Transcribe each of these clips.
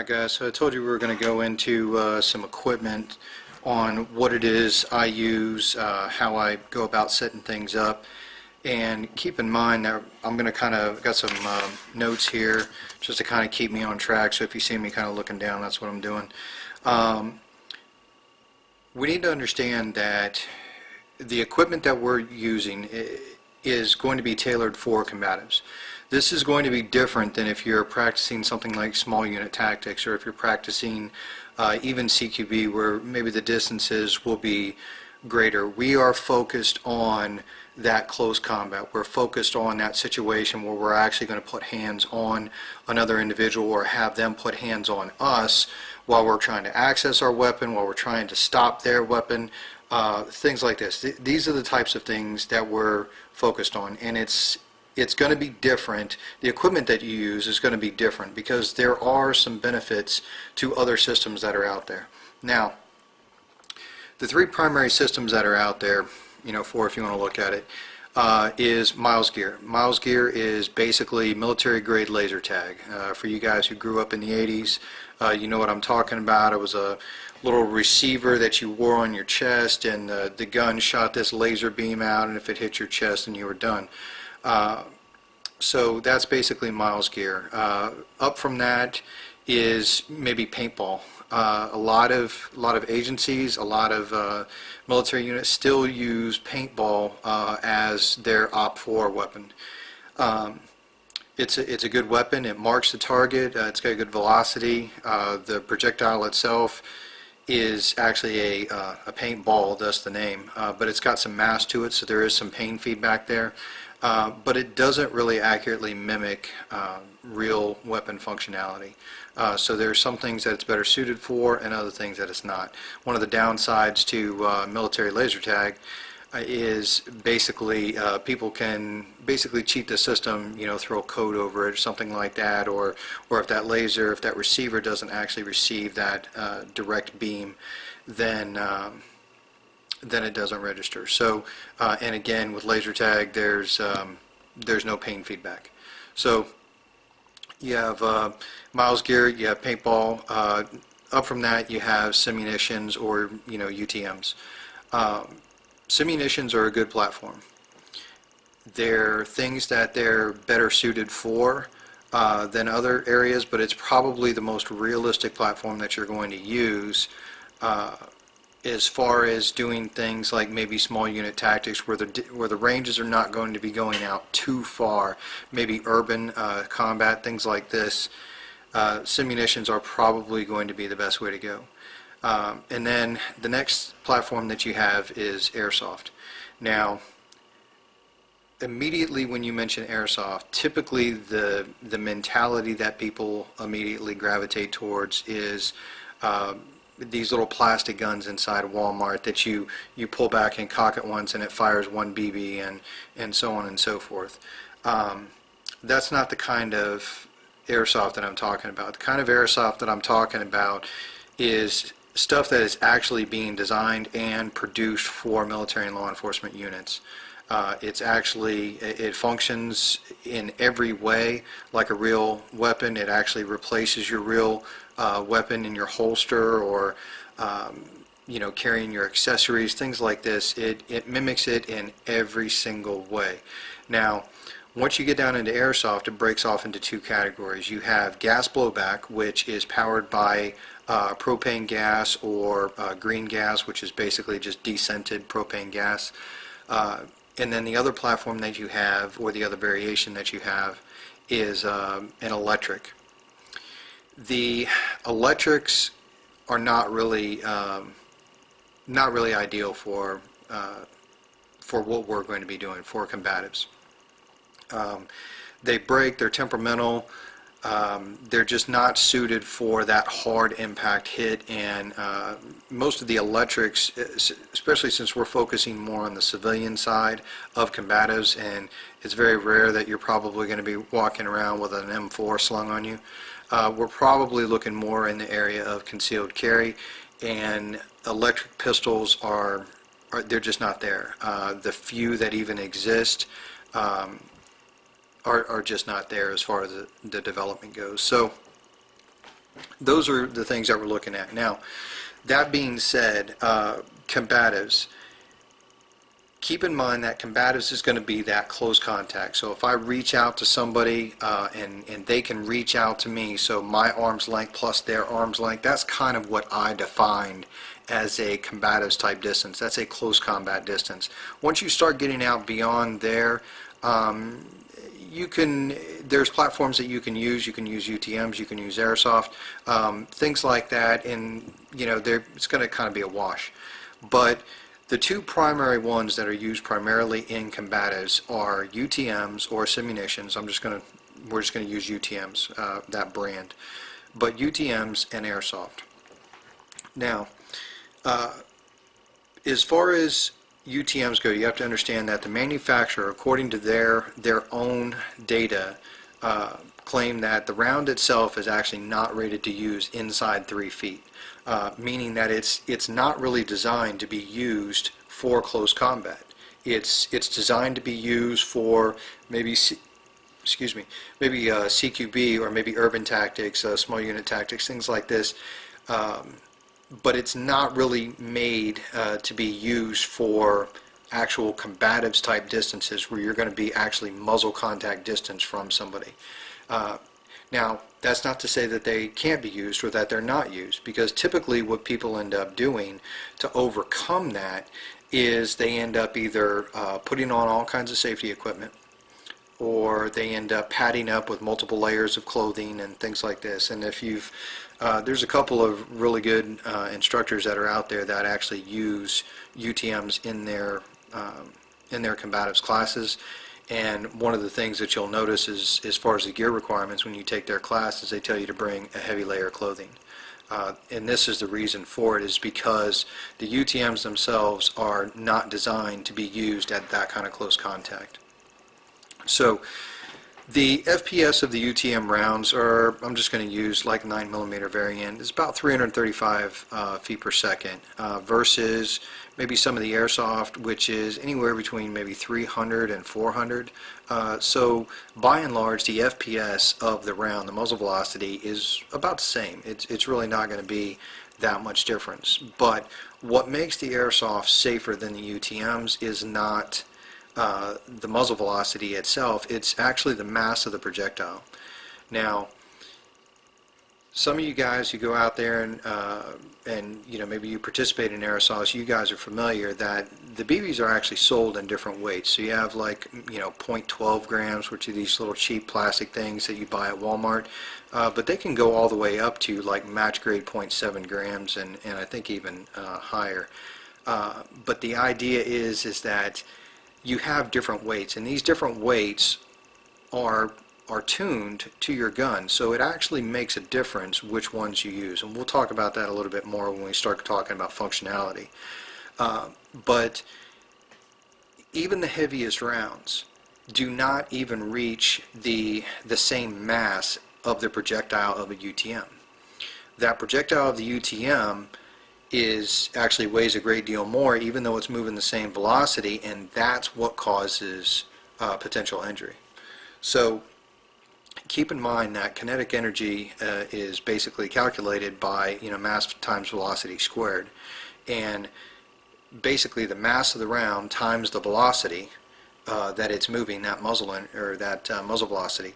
Guys, so I told you we were going to go into some equipment on what it is I use, how I go about setting things up, and keep in mind that I'm going to got some notes here just to kind of keep me on track. So if you see me kind of looking down, that's what I'm doing. We need to understand that the equipment that we're using is going to be tailored for combatives. This is going to be different than if you're practicing something like small unit tactics, or if you're practicing even CQB, where maybe the distances will be greater. We are focused on that close combat. We're focused on that situation where we're actually going to put hands on another individual or have them put hands on us while we're trying to access our weapon, while we're trying to stop their weapon, things like this. These are the types of things that we're focused on, and it's going to be different. The equipment that you use is going to be different because there are some benefits to other systems that are out there. Now, the three primary systems that are out there, four if you want to look at it, is Miles Gear. Miles Gear is basically military grade laser tag. For you guys who grew up in the 80s, you know what I'm talking about. It was a little receiver that you wore on your chest, and the gun shot this laser beam out, and if it hit your chest, then you were done. So that's basically Miles Gear. Up from that is maybe paintball. A lot of agencies, a lot of military units still use paintball as their OP4 weapon. It's a good weapon. It marks the target. It's got a good velocity. The projectile itself is actually a paintball, thus the name, but it's got some mass to it, so there is some pain feedback there. But it doesn't really accurately mimic real weapon functionality. So there's some things that it's better suited for and other things that it's not. One of the downsides to military laser tag is basically people can basically cheat the system, throw code over it or something like that, or if that receiver doesn't actually receive that direct beam, then it doesn't register. So, and again, with laser tag, there's no pain feedback. So you have Miles Gear, you have paintball. Up from that, you have simunitions or UTMs. Simunitions are a good platform. They're things that they're better suited for than other areas, but it's probably the most realistic platform that you're going to use as far as doing things like maybe small unit tactics where the ranges are not going to be going out too far, maybe urban combat, things like this. Simunitions are probably going to be the best way to go. And then the next platform that you have is airsoft. Now, immediately when you mention airsoft, typically the mentality that people immediately gravitate towards is these little plastic guns inside of Walmart that you pull back and cock it once and it fires one BB and so on and so forth. That's not the kind of airsoft that I'm talking about. The kind of airsoft that I'm talking about is stuff that is actually being designed and produced for military and law enforcement units. It functions in every way like a real weapon. It actually replaces your real weapon in your holster, or carrying your accessories, things like this. It mimics it in every single way. Now, once you get down into airsoft, it breaks off into two categories. You have gas blowback, which is powered by propane gas or green gas, which is basically just descented propane gas. And then the other platform that you have, or the other variation that you have, is an electric. The electrics are not really ideal for what we're going to be doing for combatives. They break, they're temperamental, they're just not suited for that hard impact hit, and most of the electrics, especially since we're focusing more on the civilian side of combatives, and it's very rare that you're probably going to be walking around with an M4 slung on you, we're probably looking more in the area of concealed carry, and electric pistols they're just not there. The few that even exist are just not there as far as the development goes. So Those are the things that we're looking at. Now, that being said, combatives, keep in mind that combatives is going to be that close contact. So if I reach out to somebody and they can reach out to me, so my arm's length plus their arm's length, that's kind of what I defined as a combatives type distance. That's a close combat distance. Once you start getting out beyond there, there's platforms that you can use. You can use UTMs, you can use airsoft, things like that, and it's going to kind of be a wash. But the two primary ones that are used primarily in combatives are UTMs or simunitions. We're just going to use UTMs, that brand, but UTMs and airsoft. Now, as far as UTMs go, you have to understand that the manufacturer, according to their own data, claim that the round itself is actually not rated to use inside 3 feet, meaning that it's not really designed to be used for close combat. It's designed to be used for maybe CQB or maybe urban tactics, small unit tactics, things like this. But it's not really made to be used for actual combatives type distances where you're going to be actually muzzle contact distance from somebody. Now, that's not to say that they can't be used or that they're not used, because typically what people end up doing to overcome that is they end up either putting on all kinds of safety equipment, or they end up padding up with multiple layers of clothing and things like this. And if you've there's a couple of really good instructors that are out there that actually use UTMs in their combatives classes. And one of the things that you'll notice is, as far as the gear requirements when you take their class, is they tell you to bring a heavy layer of clothing. And this is the reason for it, is because the UTMs themselves are not designed to be used at that kind of close contact. So the FPS of the UTM rounds are, I'm just going to use like 9mm variant, it's about 335 feet per second, versus maybe some of the airsoft, which is anywhere between maybe 300 and 400. So by and large, the FPS of the round, the muzzle velocity, is about the same. It's really not going to be that much difference. But what makes the airsoft safer than the UTMs is not the muzzle velocity itself, it's actually the mass of the projectile. Now, some of you guys who go out there and maybe you participate in airsoft, you guys are familiar that the BBs are actually sold in different weights. So you have like 0.12 grams, which are these little cheap plastic things that you buy at Walmart, but they can go all the way up to like match grade 0.7 grams and I think even higher. But the idea is that you have different weights, and these different weights are tuned to your gun, so it actually makes a difference which ones you use, and we'll talk about that a little bit more when we start talking about functionality. But even the heaviest rounds do not even reach the same mass of the projectile of a UTM. That projectile of the UTM actually weighs a great deal more, even though it's moving the same velocity, and that's what causes potential injury. So keep in mind that kinetic energy is basically calculated by mass times velocity squared, and basically the mass of the round times the velocity that it's moving, that muzzle muzzle velocity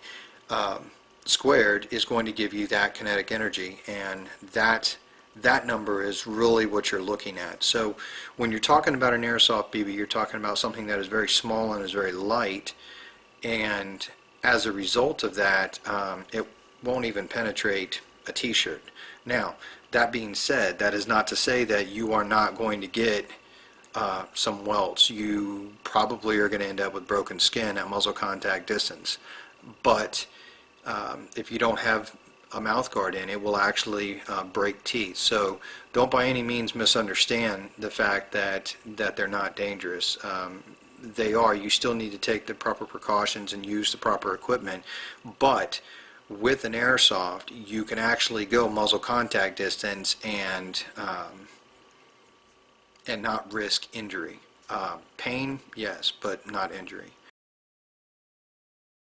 squared, is going to give you that kinetic energy, and that number is really what you're looking at. So when you're talking about an airsoft BB, you're talking about something that is very small and is very light, and as a result of that, it won't even penetrate a t-shirt. Now, that being said, that is not to say that you are not going to get some welts. You probably are going to end up with broken skin at muzzle contact distance, but if you don't have a mouth guard in, it will actually break teeth. So don't by any means misunderstand the fact that they're not dangerous. They are. You still need to take the proper precautions and use the proper equipment, but with an airsoft you can actually go muzzle contact distance and not risk injury. Pain, yes, but not injury.